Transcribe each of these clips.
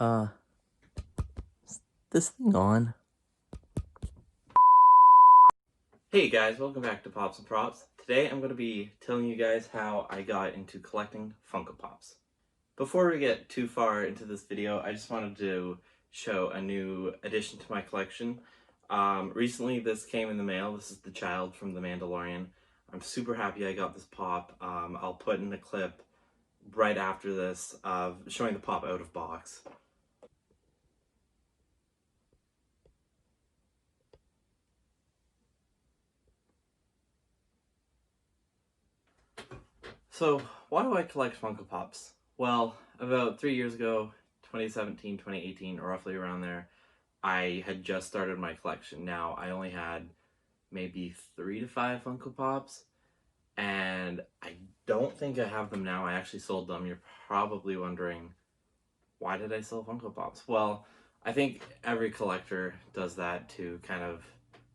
Uh, is this thing on? Hey guys, welcome back to Pops and Props. Today I'm going to be telling you guys how I got into collecting Funko Pops. Before we get too far into this video, I just wanted to show a new addition to my collection. Recently this came in the mail. This is the child from The Mandalorian. I'm super happy I got this pop. I'll put in a clip right after this of showing the pop out of box. So, why do I collect Funko Pops? Well, about 3 years ago, 2017, 2018, or roughly around there, I had just started my collection. Now, I only had maybe 3 to 5 Funko Pops, and I don't think I have them now. I actually sold them. You're probably wondering, why did I sell Funko Pops? Well, I think every collector does that to kind of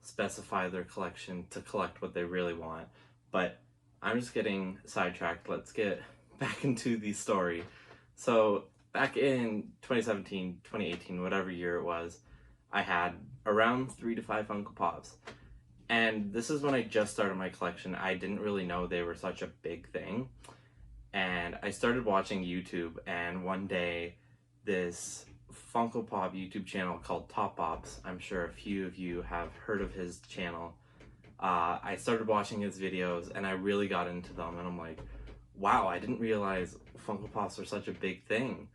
specify their collection to collect what they really want. But I'm just getting sidetracked. Let's get back into the story. So, back in 2017, 2018, whatever year it was, I had around 3 to 5 Funko Pops. And this is when I just started my collection. I didn't really know they were such a big thing. And I started watching YouTube, and one day this Funko Pop YouTube channel called Top Pops, I'm sure a few of you have heard of his channel. I started watching his videos and I really got into them, and I'm like, wow, I didn't realize Funko Pops were such a big thing.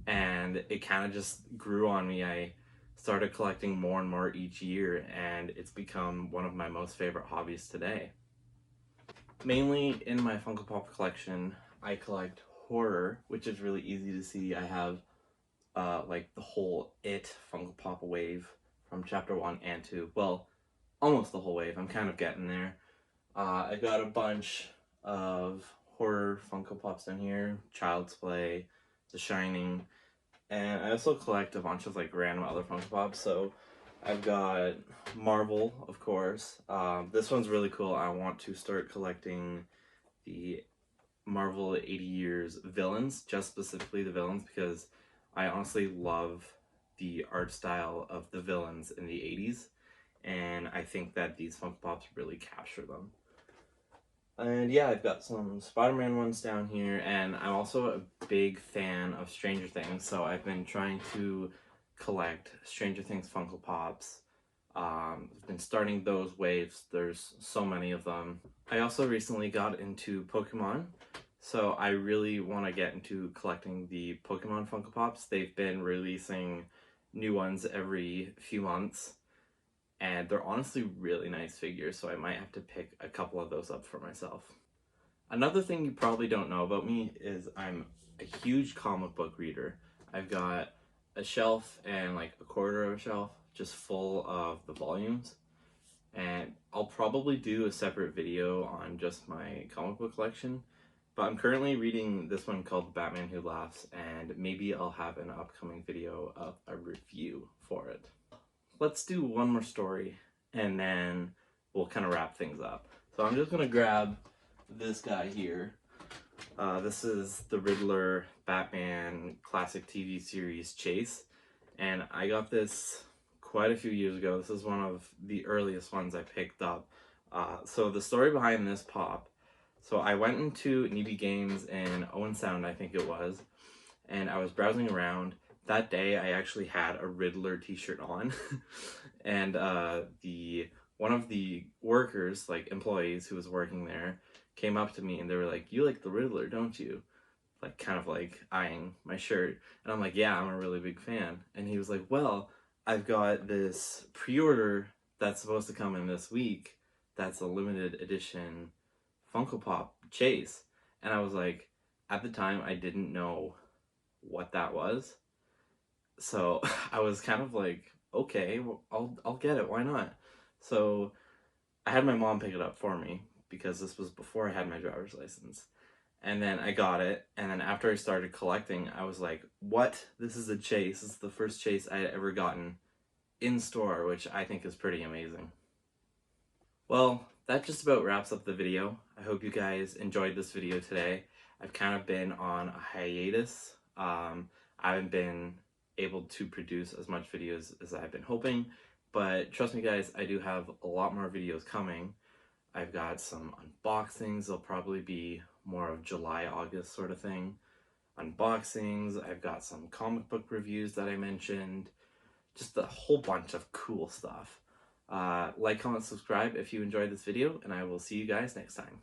And it kind of just grew on me. I started collecting more and more each year, and it's become one of my most favorite hobbies today. Mainly in my Funko Pop collection, I collect horror, which is really easy to see. I have like the whole It Funko Pop wave from chapter 1 and 2. Well, almost the whole wave. I'm kind of getting there. I've got a bunch of horror Funko Pops down here. Child's Play, The Shining, and I also collect a bunch of like random other Funko Pops. So I've got Marvel, of course. This one's really cool. I want to start collecting the Marvel 80 Years villains, just specifically the villains, because I honestly love the art style of the villains in the 80s, and I think that these Funko Pops really capture them. And yeah, I've got some Spider-Man ones down here, and I'm also a big fan of Stranger Things, so I've been trying to collect Stranger Things Funko Pops. I've been starting those waves. There's so many of them. I also recently got into Pokemon, so I really want to get into collecting the Pokemon Funko Pops. They've been releasing new ones every few months, and they're honestly really nice figures, so I might have to pick a couple of those up for myself. Another thing you probably don't know about me is I'm a huge comic book reader. I've got a shelf and like a quarter of a shelf just full of the volumes, and I'll probably do a separate video on just my comic book collection, but I'm currently reading this one called The Batman Who Laughs, and maybe I'll have an upcoming video of a review for it. Let's do one more story and then we'll kind of wrap things up. So I'm just gonna grab this guy here. This is the Riddler Batman classic TV series Chase, and I got this quite a few years ago. This is one of the earliest ones I picked up. So the story behind this pop. So I went into Neeby Games in Owen Sound, I think it was, and I was browsing around. That day I actually had a Riddler t-shirt on and the one of the workers, like employees who was working there, came up to me and they were like, "You like the Riddler, don't you?" Like kind of like eyeing my shirt. And I'm like, "Yeah, I'm a really big fan." And he was like, "Well, I've got this pre-order that's supposed to come in this week. That's a limited edition Funko Pop Chase." And I was like, at the time I didn't know what that was. So I was kind of like, okay, well, I'll get it. Why not? So I had my mom pick it up for me because this was before I had my driver's license. And then I got it, and then after I started collecting, I was like, what? This is a chase. This is the first chase I had ever gotten in store, which I think is pretty amazing. Well, that just about wraps up the video. I hope you guys enjoyed this video today. I've kind of been on a hiatus. I haven't been able to produce as much videos as I've been hoping. But trust me guys, I do have a lot more videos coming. I've got some unboxings. They'll probably be more of July, August sort of thing. Unboxings. I've got some comic book reviews that I mentioned. Just a whole bunch of cool stuff. Like, comment, subscribe if you enjoyed this video, and I will see you guys next time.